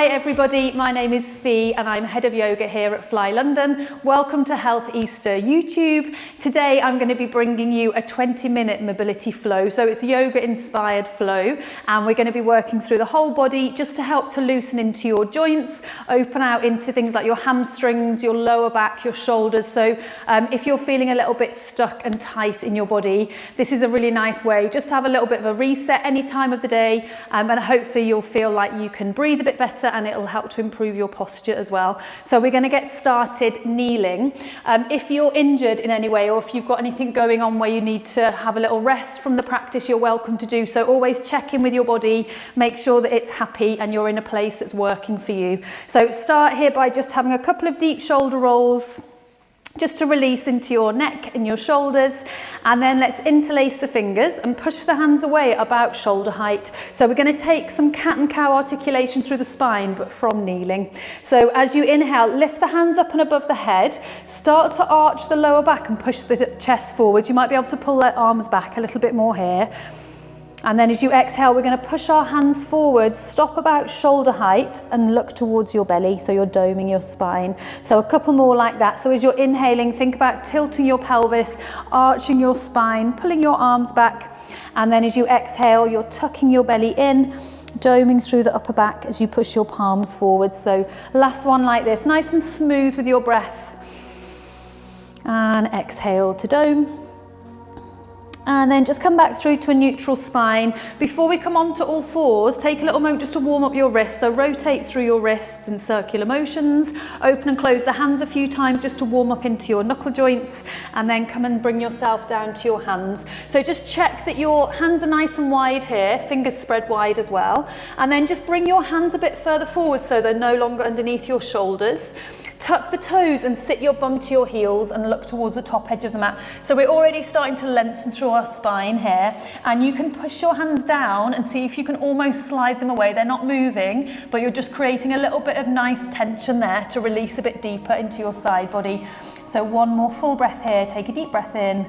Hi everybody, my name is Fee and I'm head of yoga here at Fly London. Welcome to Healthista YouTube. Today I'm going to be bringing you a 20-minute mobility flow. So it's yoga inspired flow and we're going to be working through the whole body just to help to loosen into your joints, open out into things like your hamstrings, your lower back, your shoulders. So if you're feeling a little bit stuck and tight in your body, this is a really nice way just to have a little bit of a reset any time of the day, and hopefully you'll feel like you can breathe a bit better and it'll help to improve your posture as well. So we're going to get started kneeling. If you're injured in any way, or if you've got anything going on where you need to have a little rest from the practice, you're welcome to do so. Always check in with your body, make sure that it's happy and you're in a place that's working for you. So start here by just having a couple of deep shoulder rolls, just to release into your neck and your shoulders, and then let's interlace the fingers and push the hands away about shoulder height. So we're going to take some cat and cow articulation through the spine, but from kneeling. So as you inhale, lift the hands up and above the head, start to arch the lower back and push the chest forward. You might be able to pull the arms back a little bit more here. And then as you exhale, we're going to push our hands forward, stop about shoulder height and look towards your belly, so you're doming your spine. So a couple more like that. So as you're inhaling, think about tilting your pelvis, arching your spine, pulling your arms back. And then as you exhale, you're tucking your belly in, doming through the upper back as you push your palms forward. So last one like this, nice and smooth with your breath. And exhale to dome. And then just come back through to a neutral spine. Before we come on to all fours, take a little moment just to warm up your wrists. So rotate through your wrists in circular motions. Open and close the hands a few times just to warm up into your knuckle joints. And then come and bring yourself down to your hands. So just check that your hands are nice and wide here, fingers spread wide as well. And then just bring your hands a bit further forward so they're no longer underneath your shoulders. Tuck the toes and sit your bum to your heels and look towards the top edge of the mat. So we're already starting to lengthen through our spine here, and you can push your hands down and see if you can almost slide them away. They're not moving, but you're just creating a little bit of nice tension there to release a bit deeper into your side body. So one more full breath here. Take a deep breath in.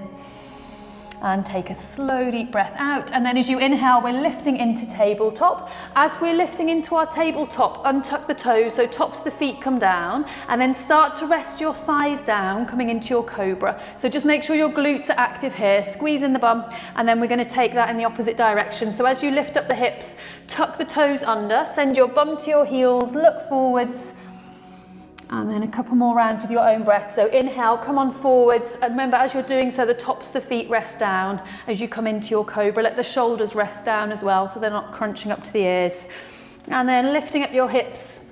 And take a slow deep breath out. And then as you inhale, we're lifting into tabletop. As we're lifting into our tabletop, untuck the toes, so tops of the feet come down, and then start to rest your thighs down, coming into your cobra. So just make sure your glutes are active here, squeeze in the bum, and then we're going to take that in the opposite direction. So as you lift up the hips, tuck the toes under, send your bum to your heels, look forwards, and then a couple more rounds with your own breath. So inhale, come on forwards. And remember, as you're doing so, the tops of the feet rest down. As you come into your cobra, let the shoulders rest down as well, so they're not crunching up to the ears. And then lifting up your hips,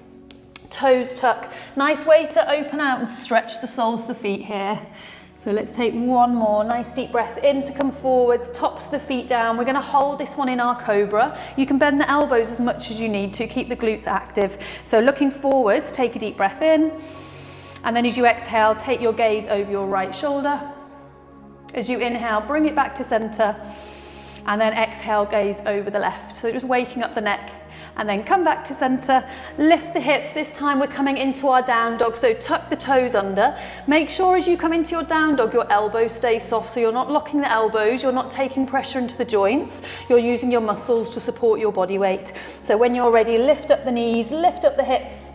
toes tuck. Nice way to open out and stretch the soles of the feet here. So let's take one more nice deep breath in to come forwards, tops of the feet down. We're going to hold this one in our cobra. You can bend the elbows as much as you need to, keep the glutes active. So looking forwards, take a deep breath in. And then as you exhale, take your gaze over your right shoulder. As you inhale, bring it back to center. And then exhale, gaze over the left. So just waking up the neck. And then come back to center, lift the hips. This time we're coming into our down dog, so tuck the toes under. Make sure as you come into your down dog, your elbows stay soft, so you're not locking the elbows, you're not taking pressure into the joints, you're using your muscles to support your body weight. So when you're ready, lift up the knees, lift up the hips,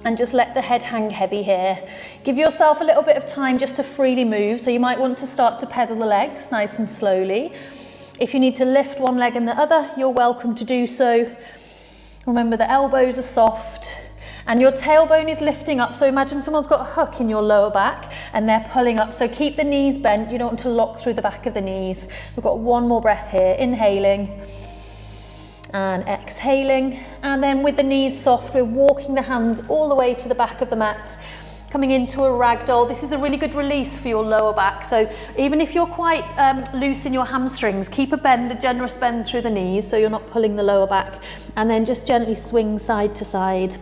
and just let the head hang heavy here. Give yourself a little bit of time just to freely move, so you might want to start to pedal the legs nice and slowly. If you need to lift one leg and the other, you're welcome to do so. Remember, the elbows are soft and your tailbone is lifting up. So imagine someone's got a hook in your lower back and they're pulling up. So keep the knees bent. You don't want to lock through the back of the knees. We've got one more breath here. Inhaling and exhaling. And then with the knees soft, we're walking the hands all the way to the back of the mat. Coming into a ragdoll. This is a really good release for your lower back. So even if you're quite loose in your hamstrings, keep a bend, a generous bend through the knees so you're not pulling the lower back. And then just gently swing side to side.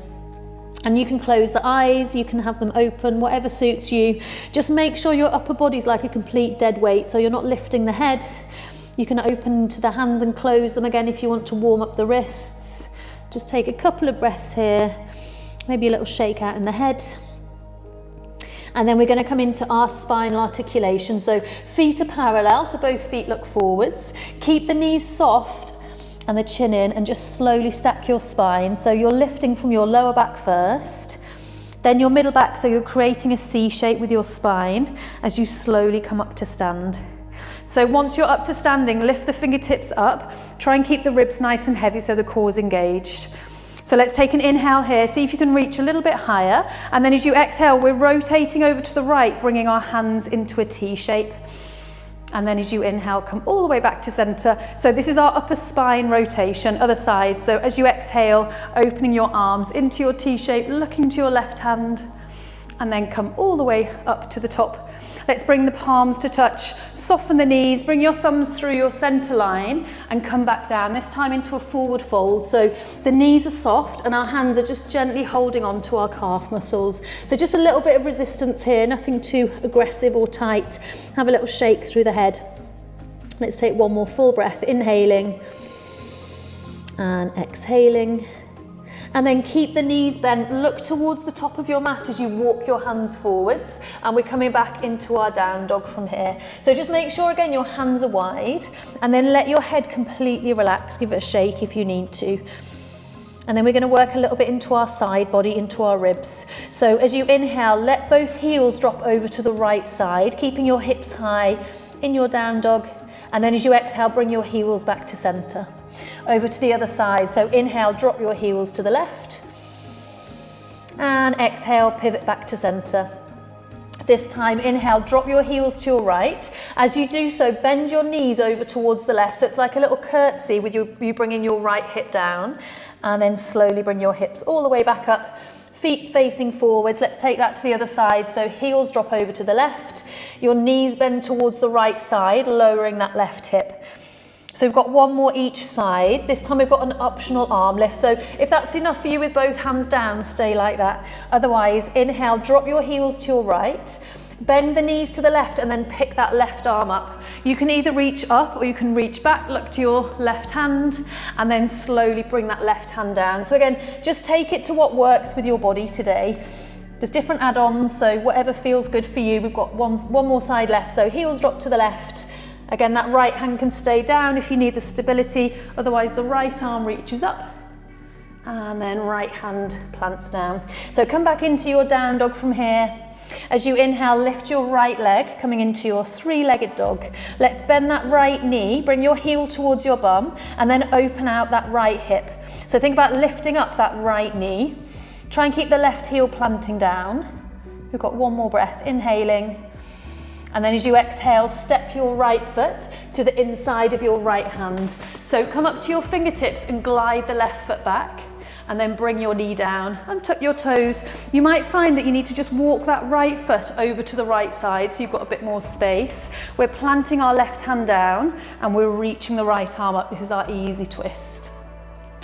And you can close the eyes, you can have them open, whatever suits you. Just make sure your upper body's like a complete dead weight, so you're not lifting the head. You can open to the hands and close them again if you want to warm up the wrists. Just take a couple of breaths here, maybe a little shake out in the head. And then we're going to come into our spinal articulation. So feet are parallel, so both feet look forwards. Keep the knees soft and the chin in, and just slowly stack your spine. So you're lifting from your lower back first, then your middle back, so you're creating a C shape with your spine as you slowly come up to stand. So once you're up to standing, lift the fingertips up, try and keep the ribs nice and heavy so the core is engaged. So let's take an inhale here, see if you can reach a little bit higher, and then as you exhale, we're rotating over to the right, bringing our hands into a T shape. And then as you inhale, come all the way back to center. So this is our upper spine rotation, other side. So as you exhale, opening your arms into your T shape, looking to your left hand, and then come all the way up to the top. Let's bring the palms to touch, soften the knees, bring your thumbs through your center line and come back down, this time into a forward fold. So the knees are soft and our hands are just gently holding on to our calf muscles. So just a little bit of resistance here, nothing too aggressive or tight. Have a little shake through the head. Let's take one more full breath, inhaling and exhaling. And then keep the knees bent, look towards the top of your mat as you walk your hands forwards, and we're coming back into our down dog from here. So just make sure again your hands are wide, and then let your head completely relax, give it a shake if you need to. And then we're going to work a little bit into our side body, into our ribs. So as you inhale, let both heels drop over to the right side, keeping your hips high in your down dog. And then as you exhale, bring your heels back to center. Over to the other side. So inhale, drop your heels to the left. And exhale, pivot back to center. This time, inhale, drop your heels to your right. As you do so, bend your knees over towards the left. So it's like a little curtsy with you bringing your right hip down. And then slowly bring your hips all the way back up. Feet facing forwards. Let's take that to the other side. So heels drop over to the left. Your knees bend towards the right side, lowering that left hip. So we've got one more each side. This time we've got an optional arm lift. So if that's enough for you with both hands down, stay like that. Otherwise, inhale, drop your heels to your right. Bend the knees to the left and then pick that left arm up. You can either reach up or you can reach back, look to your left hand, and then slowly bring that left hand down. So again, just take it to what works with your body today. There's different add-ons, so whatever feels good for you. We've got one more side left, so heels drop to the left. Again, that right hand can stay down if you need the stability, otherwise the right arm reaches up. And then right hand plants down. So come back into your down dog from here. As you inhale, lift your right leg, coming into your three-legged dog. Let's bend that right knee, bring your heel towards your bum, and then open out that right hip. So think about lifting up that right knee. Try and keep the left heel planting down. We've got one more breath, inhaling. And then as you exhale, step your right foot to the inside of your right hand. So come up to your fingertips and glide the left foot back. And then bring your knee down and tuck your toes. You might find that you need to just walk that right foot over to the right side so you've got a bit more space. We're planting our left hand down and we're reaching the right arm up. This is our easy twist.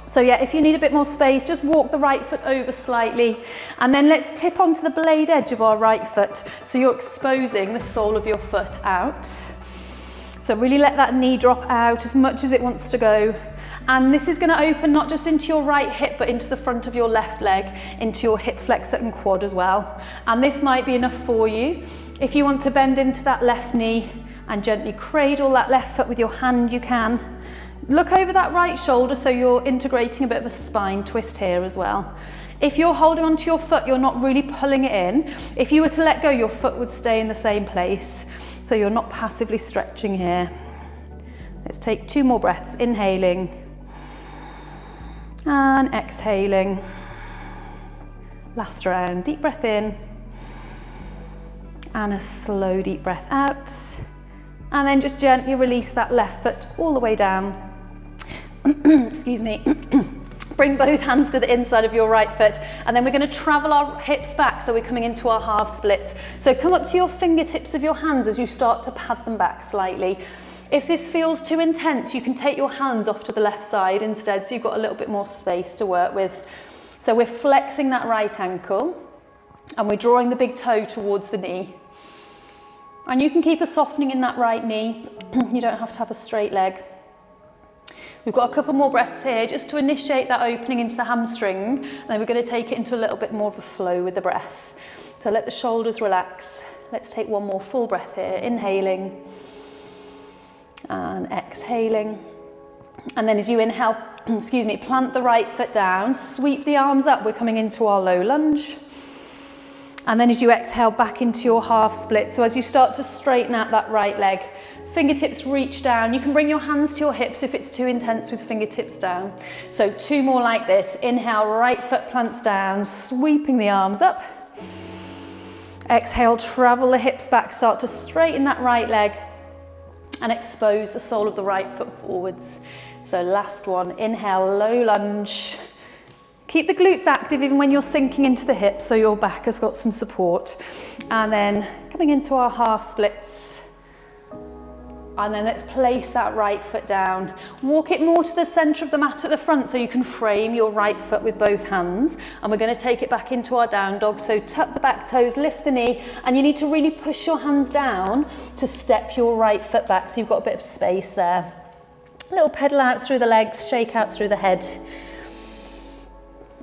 So yeah, if you need a bit more space, just walk the right foot over slightly. And then let's tip onto the blade edge of our right foot. So you're exposing the sole of your foot out. So really let that knee drop out as much as it wants to go. And this is going to open not just into your right hip, but into the front of your left leg, into your hip flexor and quad as well. And this might be enough for you. If you want to bend into that left knee and gently cradle that left foot with your hand, you can. Look over that right shoulder so you're integrating a bit of a spine twist here as well. If you're holding onto your foot, you're not really pulling it in. If you were to let go, your foot would stay in the same place. So you're not passively stretching here. Let's take 2 more breaths, inhaling. And exhaling. Last round, deep breath in. And a slow deep breath out. And then just gently release that left foot all the way down. Excuse me. Bring both hands to the inside of your right foot. And then we're going to travel our hips back, so we're coming into our half splits. So come up to your fingertips of your hands as you start to pad them back slightly. If this feels too intense, you can take your hands off to the left side instead, so you've got a little bit more space to work with. So we're flexing that right ankle and we're drawing the big toe towards the knee. And you can keep a softening in that right knee. You don't have to have a straight leg. We've got a couple more breaths here just to initiate that opening into the hamstring, and then we're going to take it into a little bit more of a flow with the breath. So let the shoulders relax. Let's take one more full breath here, inhaling. And exhaling. And then as you inhale, excuse me, plant the right foot down, sweep the arms up. We're coming into our low lunge. And then as you exhale, back into your half split. So as you start to straighten out that right leg, fingertips reach down. You can bring your hands to your hips if it's too intense with fingertips down. So 2 more like this. Inhale, right foot plants down, sweeping the arms up. Exhale, travel the hips back, start to straighten that right leg and expose the sole of the right foot forwards. So last one, inhale, low lunge. Keep the glutes active even when you're sinking into the hips, so your back has got some support. And then coming into our half splits. And then let's place that right foot down. Walk it more to the center of the mat at the front so you can frame your right foot with both hands. And we're going to take it back into our down dog. So tuck the back toes, lift the knee, and you need to really push your hands down to step your right foot back so you've got a bit of space there. A little pedal out through the legs, shake out through the head.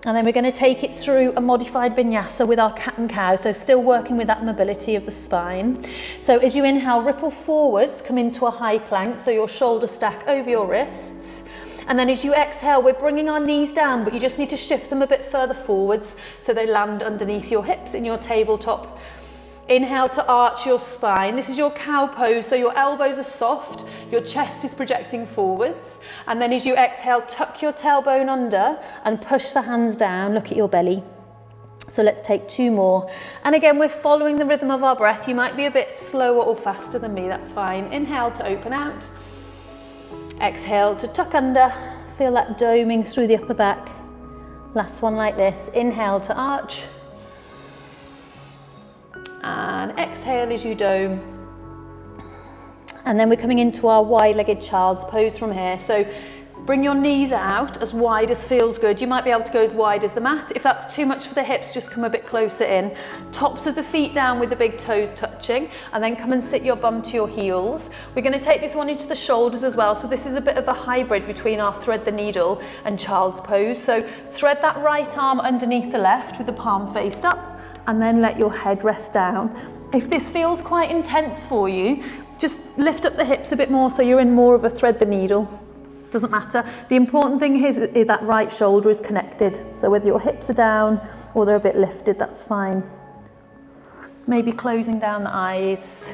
And then we're going to take it through a modified vinyasa with our cat and cow, so still working with that mobility of the spine. So as you inhale, ripple forwards, come into a high plank, so your shoulders stack over your wrists. And then as you exhale, we're bringing our knees down, but you just need to shift them a bit further forwards so they land underneath your hips in your tabletop. Inhale to arch your spine. This is your cow pose, so your elbows are soft, your chest is projecting forwards. And then as you exhale, tuck your tailbone under and push the hands down, look at your belly. So let's take 2 more. And again, we're following the rhythm of our breath. You might be a bit slower or faster than me, that's fine. Inhale to open out. Exhale to tuck under. Feel that doming through the upper back. Last one like this. Inhale to arch. And exhale as you dome. And then we're coming into our wide-legged child's pose from here. So bring your knees out as wide as feels good. You might be able to go as wide as the mat. If that's too much for the hips, just come a bit closer in. Tops of the feet down with the big toes touching, and then come and sit your bum to your heels. We're going to take this one into the shoulders as well. So this is a bit of a hybrid between our thread the needle and child's pose. So thread that right arm underneath the left with the palm faced up, and then let your head rest down. If this feels quite intense for you, just lift up the hips a bit more so you're in more of a thread the needle. Doesn't matter. The important thing is that right shoulder is connected. So whether your hips are down or they're a bit lifted, that's fine. Maybe closing down the eyes.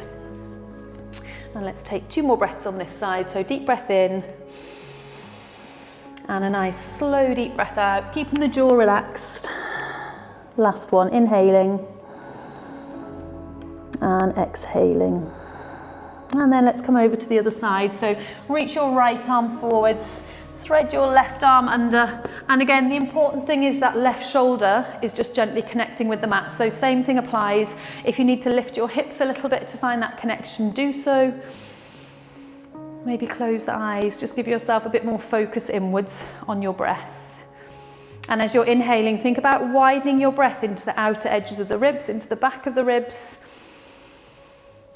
And let's take 2 more breaths on this side. So deep breath in. And a nice slow deep breath out, keeping the jaw relaxed. Last one, inhaling and exhaling. And then let's come over to the other side. So reach your right arm forwards, thread your left arm under. And again, the important thing is that left shoulder is just gently connecting with the mat. So same thing applies. If you need to lift your hips a little bit to find that connection, do so. Maybe close the eyes, just give yourself a bit more focus inwards on your breath. And as you're inhaling, think about widening your breath into the outer edges of the ribs, into the back of the ribs.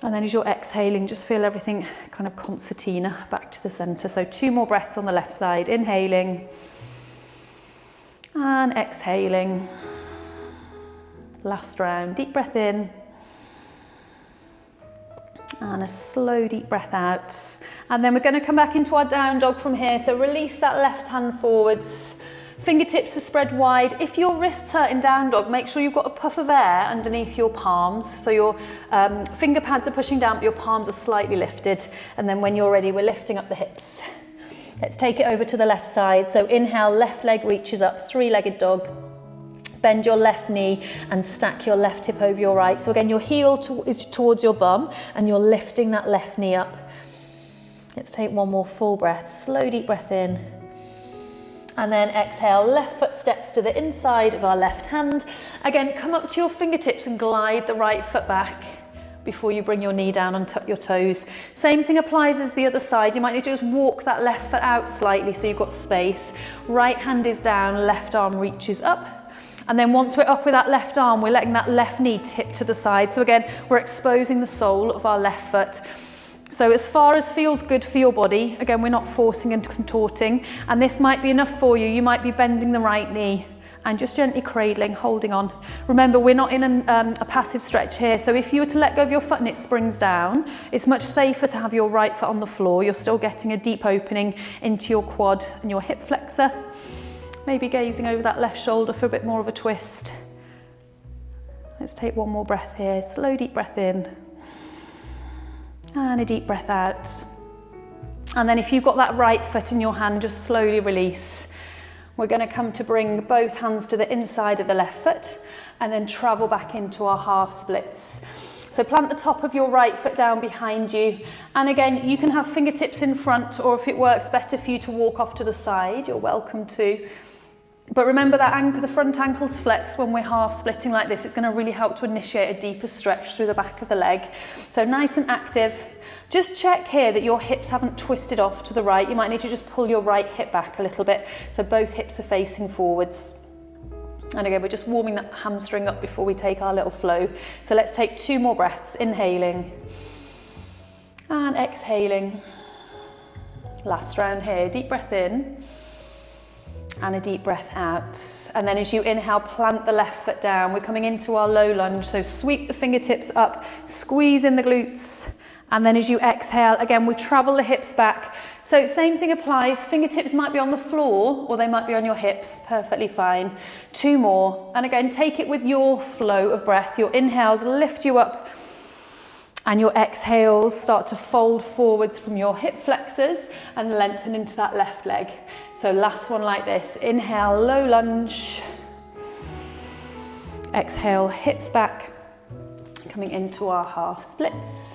And then as you're exhaling, just feel everything kind of concertina back to the center. So 2 more breaths on the left side, inhaling and exhaling. Last round, deep breath in and a slow deep breath out. And then we're going to come back into our down dog from here. So release that left hand forwards. Fingertips are spread wide. If your wrists hurt in down dog, make sure you've got a puff of air underneath your palms. So your finger pads are pushing down, but your palms are slightly lifted. And then when you're ready, we're lifting up the hips. Let's take it over to the left side. So inhale, left leg reaches up, 3-legged dog. Bend your left knee and stack your left hip over your right. So again, your heel is towards your bum and you're lifting that left knee up. Let's take 1 more full breath. Slow deep breath in. And then exhale, left foot steps to the inside of our left hand. Again, come up to your fingertips and glide the right foot back before you bring your knee down and tuck your toes. Same thing applies as the other side. You might need to just walk that left foot out slightly so you've got space. Right hand is down, left arm reaches up. And then once we're up with that left arm, we're letting that left knee tip to the side. So again, we're exposing the sole of our left foot. So as far as feels good for your body, again, we're not forcing and contorting, and this might be enough for you. You might be bending the right knee and just gently cradling, holding on. Remember, we're not in a passive stretch here, so if you were to let go of your foot and it springs down, it's much safer to have your right foot on the floor. You're still getting a deep opening into your quad and your hip flexor. Maybe gazing over that left shoulder for a bit more of a twist. Let's take one more breath here. Slow, deep breath in. And a deep breath out. And then if you've got that right foot in your hand, just slowly release. We're going to come to bring both hands to the inside of the left foot and then travel back into our half splits. So plant the top of your right foot down behind you. And again, you can have fingertips in front, or if it works better for you to walk off to the side, you're welcome to. But remember that the front ankle's flexed when we're half splitting like this. It's going to really help to initiate a deeper stretch through the back of the leg. So nice and active. Just check here that your hips haven't twisted off to the right. You might need to just pull your right hip back a little bit so both hips are facing forwards. And again, we're just warming that hamstring up before we take our little flow. So let's take 2 more breaths, inhaling and exhaling. Last round here, deep breath in. And a deep breath out. And then as you inhale, plant the left foot down. We're coming into our low lunge, so sweep the fingertips up, squeeze in the glutes. And then as you exhale, again, we travel the hips back. So same thing applies. Fingertips might be on the floor or they might be on your hips, perfectly fine. 2 more. And again, take it with your flow of breath. Your inhales lift you up and your exhales start to fold forwards from your hip flexors and lengthen into that left leg. So last one like this. Inhale, low lunge. Exhale, hips back, coming into our half splits.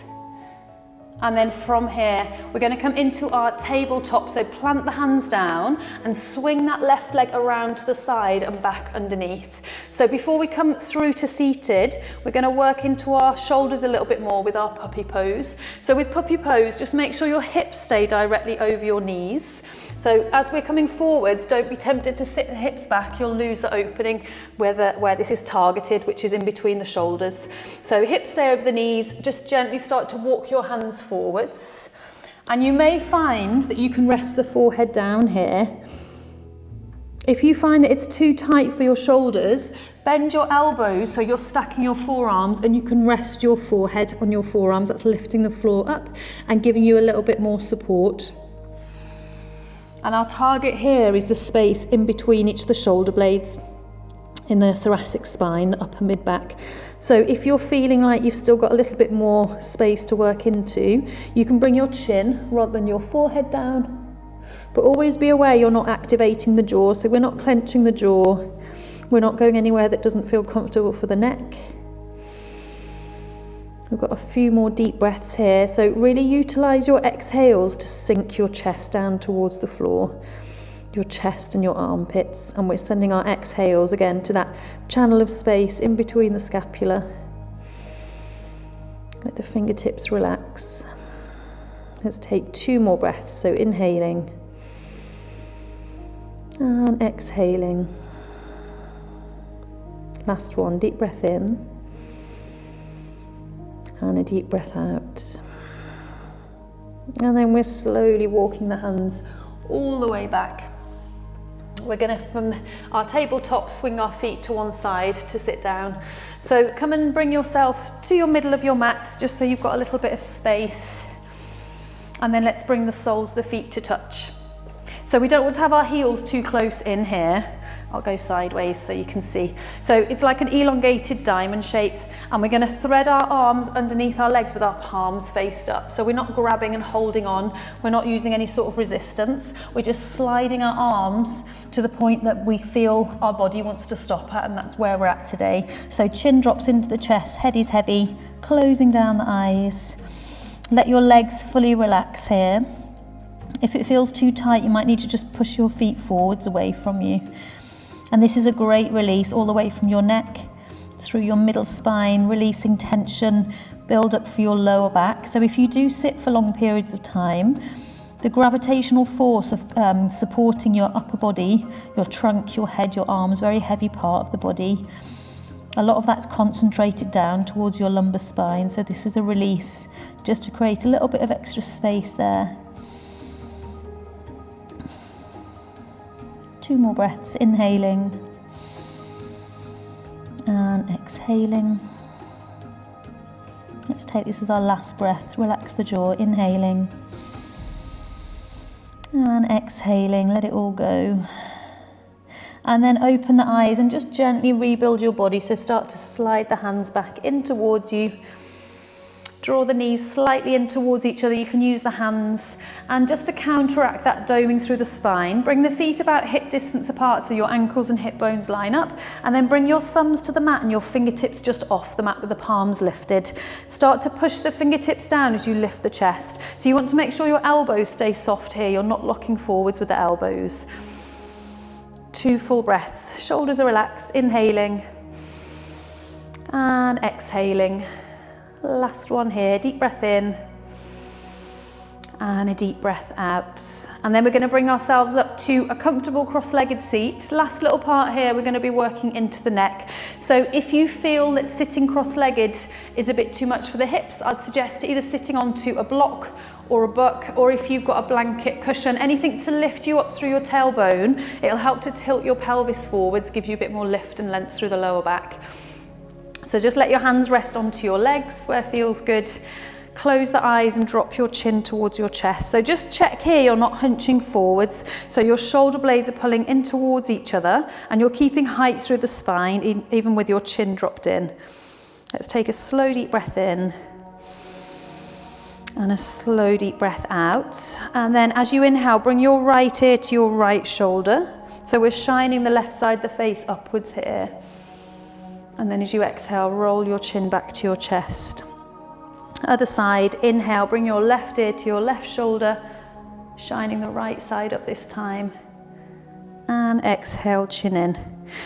And then from here, we're going to come into our tabletop. So plant the hands down and swing that left leg around to the side and back underneath. So before we come through to seated, we're going to work into our shoulders a little bit more with our puppy pose. So with puppy pose, just make sure your hips stay directly over your knees. So as we're coming forwards, don't be tempted to sit the hips back. You'll lose the opening where this is targeted, which is in between the shoulders. So hips stay over the knees. Just gently start to walk your hands forwards. And you may find that you can rest the forehead down here. If you find that it's too tight for your shoulders, bend your elbows so you're stacking your forearms and you can rest your forehead on your forearms. That's lifting the floor up and giving you a little bit more support. And our target here is the space in between each of the shoulder blades in the thoracic spine, the upper mid-back. So if you're feeling like you've still got a little bit more space to work into, you can bring your chin rather than your forehead down. But always be aware you're not activating the jaw, so we're not clenching the jaw. We're not going anywhere that doesn't feel comfortable for the neck. We've got a few more deep breaths here. So really utilize your exhales to sink your chest down towards the floor, your chest and your armpits. And we're sending our exhales again to that channel of space in between the scapula. Let the fingertips relax. Let's take 2 more breaths. So inhaling and exhaling. Last one, deep breath in. And a deep breath out. And then we're slowly walking the hands all the way back. We're going to, from our tabletop, swing our feet to one side to sit down. So come and bring yourself to your middle of your mat, just so you've got a little bit of space. And then let's bring the soles of the feet to touch. So we don't want to have our heels too close in here. I'll go sideways so you can see. So it's like an elongated diamond shape, and we're going to thread our arms underneath our legs with our palms faced up. So we're not grabbing and holding on. We're not using any sort of resistance. We're just sliding our arms to the point that we feel our body wants to stop at, and that's where we're at today. So chin drops into the chest, head is heavy, closing down the eyes. Let your legs fully relax here. If it feels too tight, you might need to just push your feet forwards away from you. And this is a great release all the way from your neck, through your middle spine, releasing tension, build up for your lower back. So if you do sit for long periods of time, the gravitational force of supporting your upper body, your trunk, your head, your arms, very heavy part of the body, a lot of that's concentrated down towards your lumbar spine. So this is a release just to create a little bit of extra space there. 2 more breaths, inhaling exhaling. Let's take this as our last breath. Relax the jaw, inhaling. And exhaling, let it all go. And then open the eyes and just gently rebuild your body. So start to slide the hands back in towards you. Draw the knees slightly in towards each other. You can use the hands. And just to counteract that doming through the spine, bring the feet about hip distance apart so your ankles and hip bones line up. And then bring your thumbs to the mat and your fingertips just off the mat with the palms lifted. Start to push the fingertips down as you lift the chest. So you want to make sure your elbows stay soft here. You're not locking forwards with the elbows. 2 full breaths. Shoulders are relaxed. Inhaling. And exhaling. Last one here, deep breath in and a deep breath out. And then we're going to bring ourselves up to a comfortable cross-legged seat. Last little part here, we're going to be working into the neck. So if you feel that sitting cross-legged is a bit too much for the hips, I'd suggest either sitting onto a block or a book, or if you've got a blanket cushion, anything to lift you up through your tailbone. It'll help to tilt your pelvis forwards, give you a bit more lift and length through the lower back. So just let your hands rest onto your legs where it feels good. Close the eyes and drop your chin towards your chest. So just check here you're not hunching forwards. So your shoulder blades are pulling in towards each other and you're keeping height through the spine, even with your chin dropped in. Let's take a slow deep breath in and a slow deep breath out. And then as you inhale, bring your right ear to your right shoulder. So we're shining the left side of the face upwards here. And then as you exhale, roll your chin back to your chest. Other side, inhale, bring your left ear to your left shoulder, shining the right side up this time. And exhale, chin in.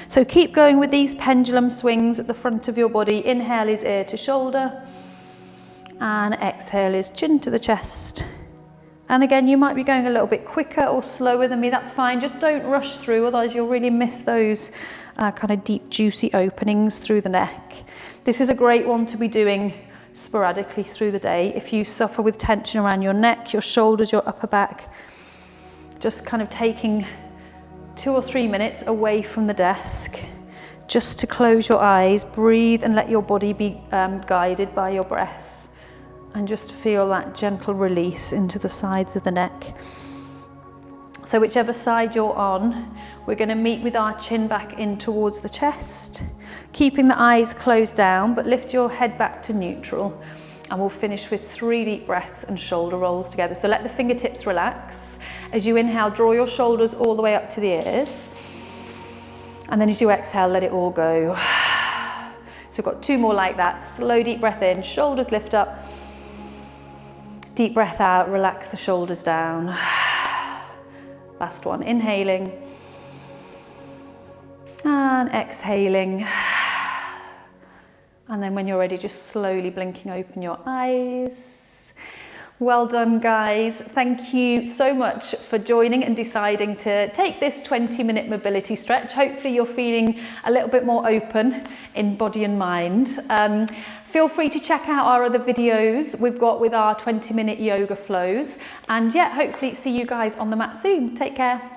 So keep going with these pendulum swings at the front of your body. Inhale is ear to shoulder. And exhale is chin to the chest. And again, you might be going a little bit quicker or slower than me, that's fine. Just don't rush through, otherwise you'll really miss those kind of deep, juicy openings through the neck. This is a great one to be doing sporadically through the day. If you suffer with tension around your neck, your shoulders, your upper back, just kind of taking 2 or 3 minutes away from the desk, just to close your eyes, breathe and let your body be guided by your breath. And just feel that gentle release into the sides of the neck. So whichever side you're on, we're going to meet with our chin back in towards the chest, keeping the eyes closed down, but lift your head back to neutral. And we'll finish with 3 deep breaths and shoulder rolls together. So let the fingertips relax. As you inhale, draw your shoulders all the way up to the ears. And then as you exhale, let it all go. So we've got 2 more like that. Slow deep breath in, shoulders lift up. Deep breath out, relax the shoulders down. Last one, inhaling. And exhaling. And then when you're ready, just slowly blinking open your eyes. Well done, guys. Thank you so much for joining and deciding to take this 20-minute mobility stretch. Hopefully you're feeling a little bit more open in body and mind. Feel free to check out our other videos we've got with our 20-minute yoga flows. And yeah, hopefully see you guys on the mat soon. Take care.